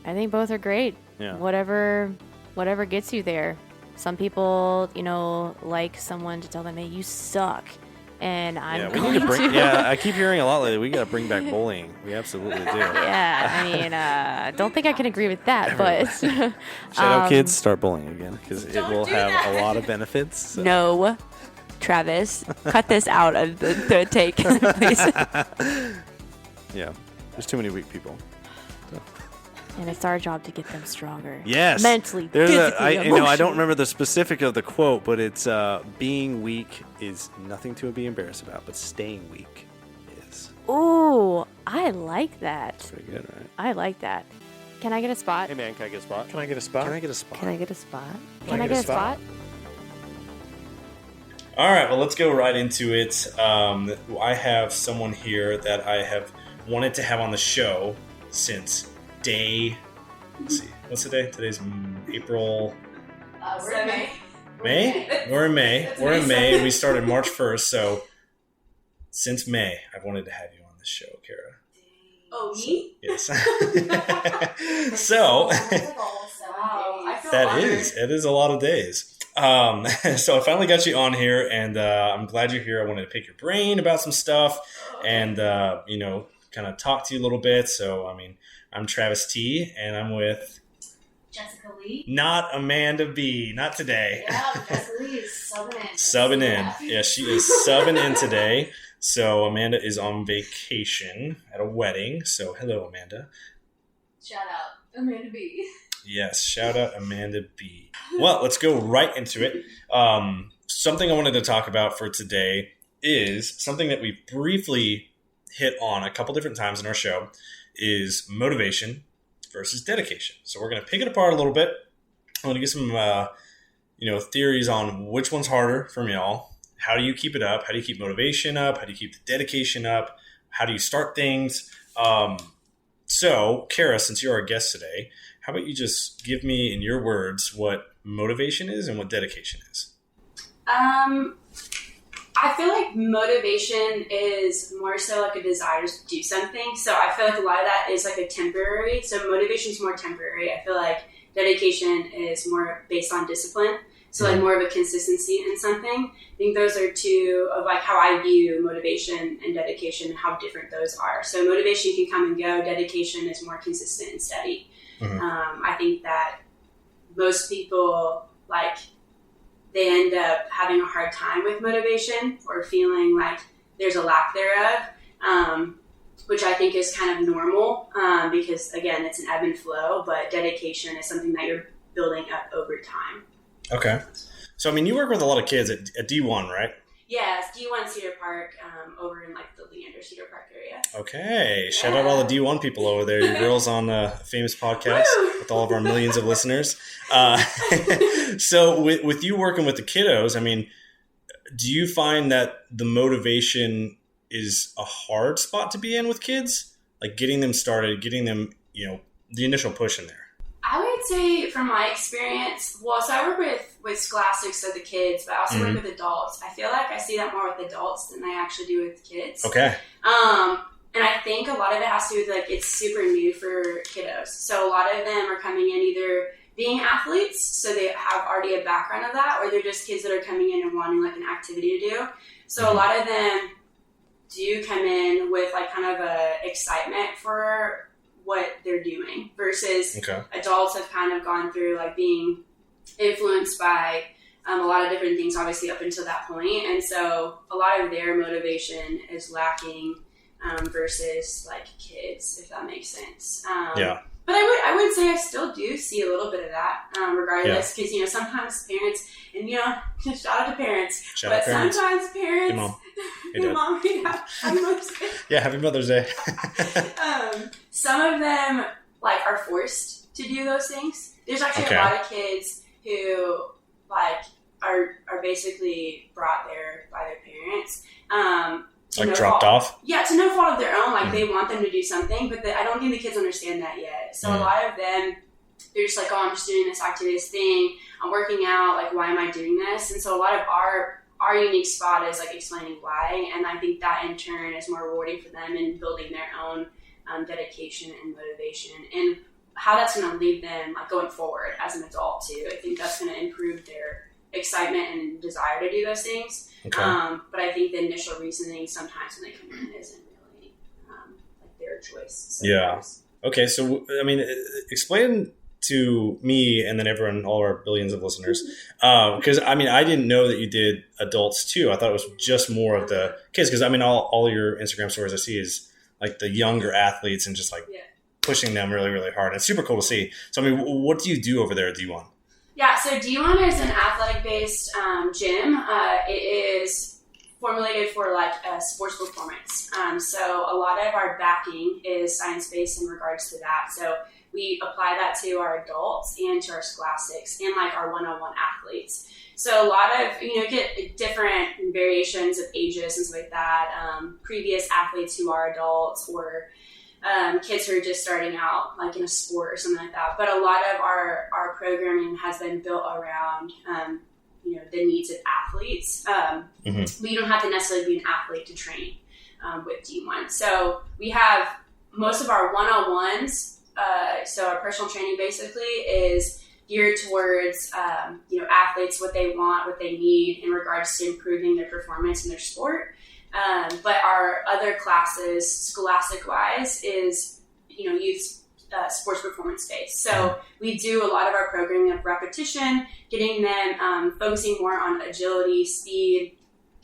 I think both are great. Yeah. Whatever gets you there. Some people, like someone to tell them, hey, you suck. And I'm we need to bring. Yeah, I keep hearing a lot lately. We got to bring back bullying. We absolutely do. Yeah, I mean, don't think I can agree with that, but shout out kids, start bullying again because it will have a lot of benefits. So. No, Travis, cut this out of the take, please. Yeah, there's too many weak people. And it's our job to get them stronger. Yes. Mentally, physically, emotionally. I don't remember the specific of the quote, but it's being weak is nothing to be embarrassed about, but staying weak is. Ooh, I like that. That's pretty good, right? I like that. Can I get a spot? Hey, man, can I get a spot? Can I get a spot? Can I get a spot? Can I get a spot? Can I get a spot? All right, well, let's go right into it. I have someone here that I have wanted to have on the show since day. Let's see, what's the day? Today's April. We're in May. May? We're in May. We're in May. We started March 1st, so since May, I've wanted to have you on the show, Kara. Oh, me? Yes. So it is a lot of days. So I finally got you on here, and I'm glad you're here. I wanted to pick your brain about some stuff, and kind of talk to you a little bit. So I'm Travis T, and I'm with Jessica Lee. Not Amanda B. Not today. Yeah, Jessica Lee is subbing in. Subbing in. Yeah, she is subbing in today. So Amanda is on vacation at a wedding. So hello, Amanda. Shout out Amanda B. Yes, shout out Amanda B. Well, let's go right into it. Something I wanted to talk about for today is something that we briefly hit on a couple different times in our show is motivation versus dedication. So we're going to pick it apart a little bit. I want to get some, theories on which one's harder from y'all. How do you keep it up? How do you keep motivation up? How do you keep the dedication up? How do you start things? So, Kara, since you're our guest today, how about you just give me, in your words, what motivation is and what dedication is? I feel like motivation is more so like a desire to do something. So I feel like a lot of that is like a temporary. So motivation is more temporary. I feel like dedication is more based on discipline. So like more of a consistency in something. I think those are two of like how I view motivation and dedication, how different those are. So motivation can come and go. Dedication is more consistent and steady. Mm-hmm. I think that most people they end up having a hard time with motivation or feeling like there's a lack thereof, which I think is kind of normal because, again, it's an ebb and flow, but dedication is something that you're building up over time. Okay. So, you work with a lot of kids at D1, right? Yeah, it's D1 Cedar Park over in the Leander Cedar Park area. Okay. Shout out all the D1 people over there. You girls on a famous podcast with all of our millions of listeners. So with you working with the kiddos, do you find that the motivation is a hard spot to be in with kids? Like getting them started, getting them, the initial push in there? I would say from my experience, so I work with scholastics, so the kids, but I also work with adults. I feel like I see that more with adults than I actually do with kids. Okay. And I think a lot of it has to do with it's super new for kiddos. So a lot of them are coming in either being athletes, so they have already a background of that, or they're just kids that are coming in and wanting an activity to do. So a lot of them do come in with kind of a excitement for what they're doing versus adults have kind of gone through being influenced by a lot of different things obviously up until that point, and so a lot of their motivation is lacking versus kids, if that makes sense. But I would say I still do see a little bit of that regardless, because sometimes parents, and shout out to parents, sometimes parents, Hey, Mom, happy Mother's Day. Yeah, happy Mother's Day. Some of them are forced to do those things. There's actually a lot of kids who are basically brought there by their parents. Dropped off? Yeah, to no fault of their own. They want them to do something, but I don't think the kids understand that yet. So a lot of them, they're just I'm just doing this activity, this thing. I'm working out. Why am I doing this? And so a lot of our unique spot is explaining why, and I think that in turn is more rewarding for them in building their own dedication and motivation. And how that's going to lead them like going forward as an adult too. I think that's going to improve their excitement and desire to do those things. Okay. But I think the initial reasoning sometimes when they come in isn't really like their choice. Yeah. Okay. So, I mean, explain to me and then everyone, all our billions of listeners, because I mean, I didn't know that you did adults too. I thought it was just more of the kids, because I mean, all your Instagram stories I see is like the younger athletes and just like pushing them really, really hard. It's super cool to see. So, I mean, what do you do over there at D1? Yeah, so D1 is an athletic-based gym. It is formulated for like sports performance. So a lot of our backing is science-based in regards to that. So we apply that to our adults and to our scholastics and like our one-on-one athletes. So a lot of, get different variations of ages and stuff like that. Previous athletes who are adults or kids who are just starting out like in a sport or something like that. But a lot of our programming has been built around, the needs of athletes. But you don't have to necessarily be an athlete to train with D1. So we have most of our one-on-ones. So our personal training basically is geared towards, athletes, what they want, what they need in regards to improving their performance in their sport. But our other classes, scholastic-wise, is, youth sports performance based. So we do a lot of our programming of repetition, getting them focusing more on agility, speed,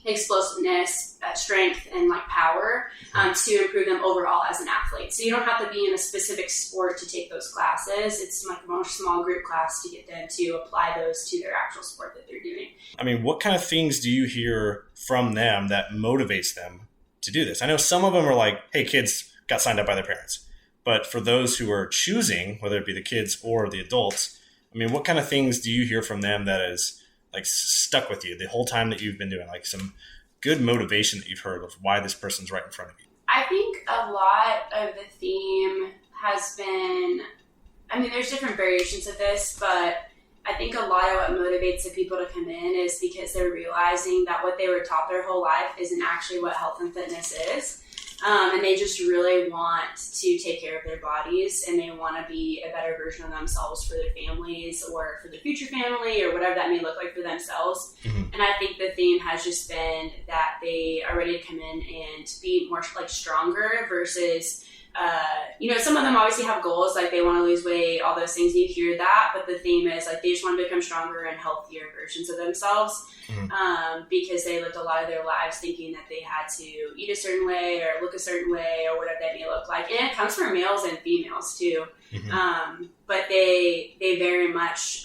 explosiveness, strength, and like power to improve them overall as an athlete. So you don't have to be in a specific sport to take those classes. It's like a more small group class to get them to apply those to their actual sport that they're doing. I mean, what kind of things do you hear from them that motivates them to do this? I know some of them are like, hey, kids got signed up by their parents. But for those who are choosing, whether it be the kids or the adults, I mean, what kind of things do you hear from them that is like stuck with you the whole time that you've been doing, like some good motivation that you've heard of why this person's right in front of you? I think a lot of the theme has been, there's different variations of this, but I think a lot of what motivates the people to come in is because they're realizing that what they were taught their whole life isn't actually what health and fitness is. And they just really want to take care of their bodies, and they want to be a better version of themselves for their families or for their future family or whatever that may look like for themselves. And I think the theme has just been that they are ready to come in and be more like stronger versus, some of them obviously have goals, like they want to lose weight, all those things, you hear that, but the theme is like they just want to become stronger and healthier versions of themselves. Because they lived a lot of their lives thinking that they had to eat a certain way or look a certain way or whatever that may look like. And it comes from males and females too. But they very much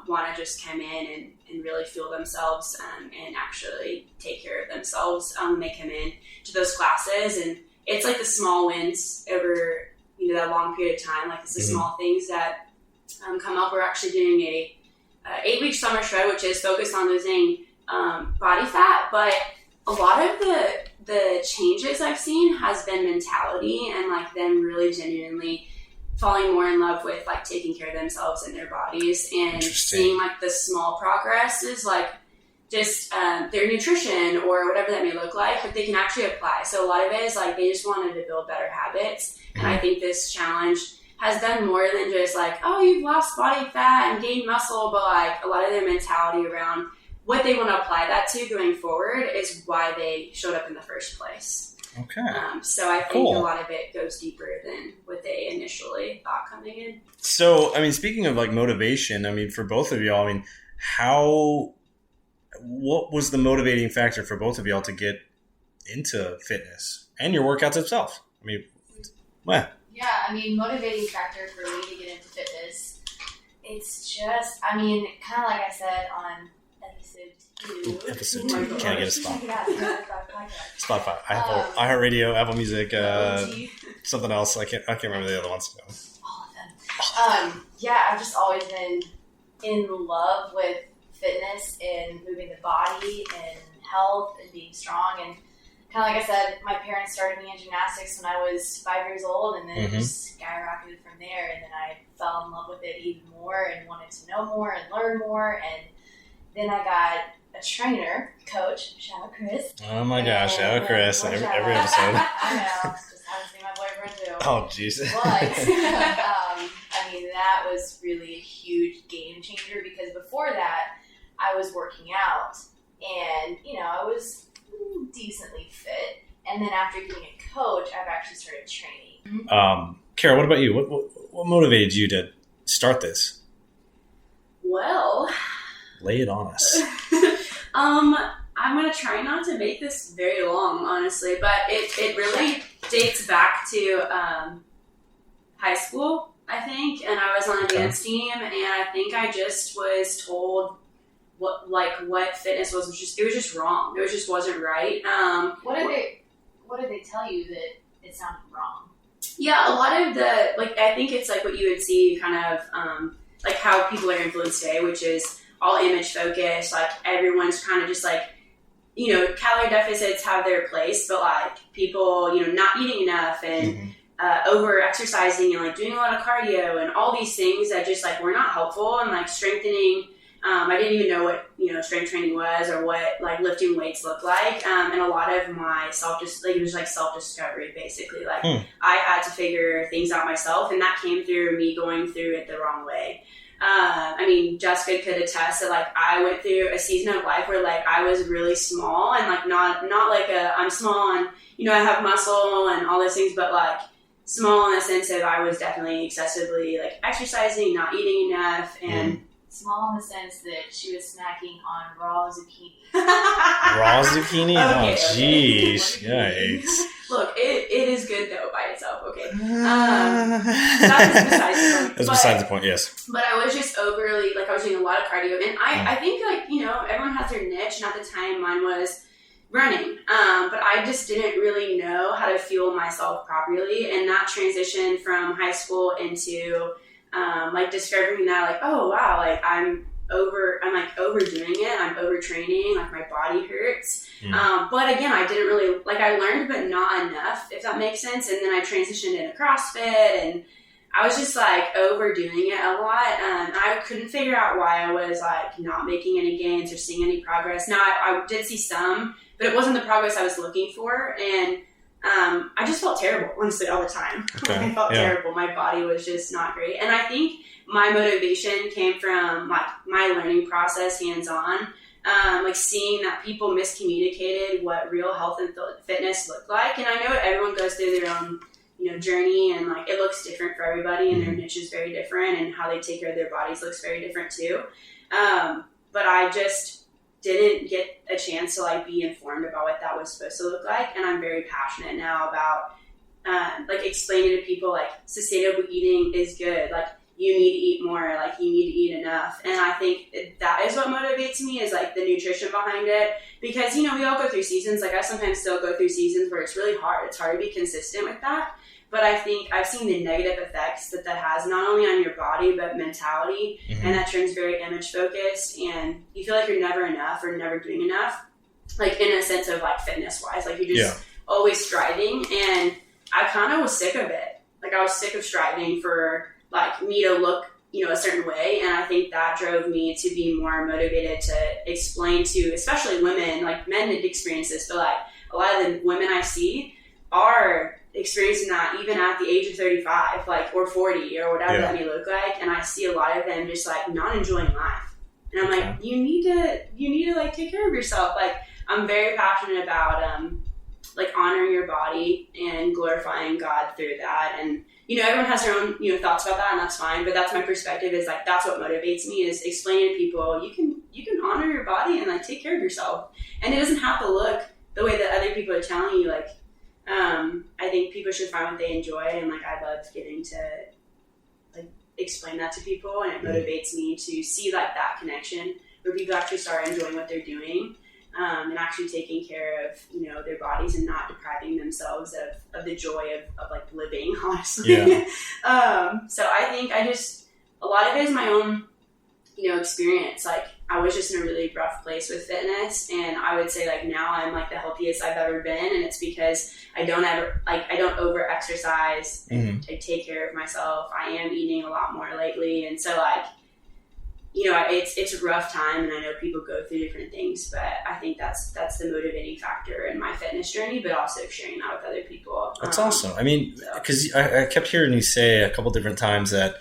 want to just come in and really feel themselves and actually take care of themselves when they come in to those classes. And it's like the small wins over that long period of time. Like it's the small things that come up. We're actually doing a 8-week summer shred, which is focused on losing body fat, but a lot of the changes I've seen has been mentality and like them really genuinely falling more in love with like taking care of themselves and their bodies and seeing like the small progress is like just their nutrition or whatever that may look like, but they can actually apply. So a lot of it is like they just wanted to build better habits. And I think this challenge has done more than just like, oh, you've lost body fat and gained muscle, but like a lot of their mentality around what they want to apply that to going forward is why they showed up in the first place. Okay. So I think a lot of it goes deeper than what they initially thought coming in. So, speaking of like motivation, for both of y'all, what was the motivating factor for both of y'all to get into fitness and your workouts itself? What? Yeah, motivating factor for me to get into fitness, it's just, kind of like I said on episode 2. Can I get a spot? Check it out. Spotify, iHeartRadio, Apple Music, something else. I can't remember the other ones. All of them. I've just always been in love with fitness and moving the body and health and being strong. And kind of like I said, my parents started me in gymnastics when I was 5 years old, and then it just skyrocketed from there. And then I fell in love with it even more and wanted to know more and learn more. And then I got a trainer, coach, shout out Chris. Oh my gosh, shout out Chris every episode. I know, just haven't seen my boyfriend too. Oh jeez. But that was really a huge game changer, because before that, I was working out and, I was decently fit. And then after being a coach, I've actually started training. Kara, what about you? What motivated you to start this? Well, lay it on us. I'm going to try not to make this very long, honestly, but it really dates back to high school, I think, and I was on a dance team, and I think I just was told what fitness was just, it was just wrong. It just wasn't right. What did they tell you that it sounded wrong? Yeah, a lot of I think it's like what you would see kind of like how people are influenced today, which is all image focused. Like everyone's kind of just like, calorie deficits have their place, but like people, not eating enough and over exercising and like doing a lot of cardio and all these things that just like were not helpful, and like strengthening. I didn't even know what strength training was or what like lifting weights looked like, and a lot of my it was like self discovery basically. Like I had to figure things out myself, and that came through me going through it the wrong way. I mean, Jessica could attest that like I went through a season of life where like I was really small and like not like I'm small and I have muscle and all those things, but like small in the sense of I was definitely excessively like exercising, not eating enough, and small in the sense that she was snacking on raw zucchini. Raw zucchini? Okay, oh, jeez. Yikes. Look, it is good though by itself. Okay. That's besides the point. That's besides the point, yes. But I was just overly, like I was doing a lot of cardio. And I think like, everyone has their niche. And at the time mine was running. But I just didn't really know how to fuel myself properly. And that transition from high school into like discovering that like, oh wow, like I'm overdoing it. I'm overtraining. Like my body hurts. But again, I didn't really I learned, but not enough, if that makes sense. And then I transitioned into CrossFit, and I was just like overdoing it a lot. I couldn't figure out why I was like not making any gains or seeing any progress. Now I did see some, but it wasn't the progress I was looking for. And I just felt terrible, honestly, all the time. Okay. I felt terrible. My body was just not great. And I think my motivation came from like my learning process, hands-on, like seeing that people miscommunicated what real health and fitness looked like. And I know everyone goes through their own, journey, and like it looks different for everybody, and their niche is very different, and how they take care of their bodies looks very different too. But I just didn't get a chance to like be informed about what that was supposed to look like. And I'm very passionate now about like explaining to people like sustainable eating is good. Like you need to eat more, like you need to eat enough. And I think that is what motivates me, is like the nutrition behind it. Because, we all go through seasons. Like I sometimes still go through seasons where it's really hard. It's hard to be consistent with that. But I think I've seen the negative effects that has not only on your body, but mentality. And that turns very image focused, and you feel like you're never enough or never doing enough. Like in a sense of like fitness wise, like you're just always striving. And I kind of was sick of it. Like I was sick of striving for like me to look, a certain way. And I think that drove me to be more motivated to explain to, especially women, like men had experienced this, but like a lot of the women I see are experiencing that even at the age of 35, like, or 40 or whatever that may look like. And I see a lot of them just like not enjoying life. And I'm like, you need to like take care of yourself. Like I'm very passionate about, like honoring your body and glorifying God through that. And, everyone has their own, thoughts about that, and that's fine. But that's my perspective, is like, that's what motivates me, is explaining to people, you can honor your body and like take care of yourself. And it doesn't have to look the way that other people are telling you. Like, I think people should find what they enjoy. And like, I love getting to like explain that to people. And it motivates me to see like that connection where people actually start enjoying what they're doing. And actually taking care of, their bodies and not depriving themselves of the joy of like living, honestly. So I think a lot of it is my own, experience. Like I was just in a really rough place with fitness, and I would say like now I'm like the healthiest I've ever been. And it's because I don't over exercise. I take care of myself. I am eating a lot more lately. And so like, it's a rough time, and I know people go through different things, but I think that's the motivating factor in my fitness journey, but also sharing that with other people. That's awesome. I mean, because I kept hearing you say a couple different times that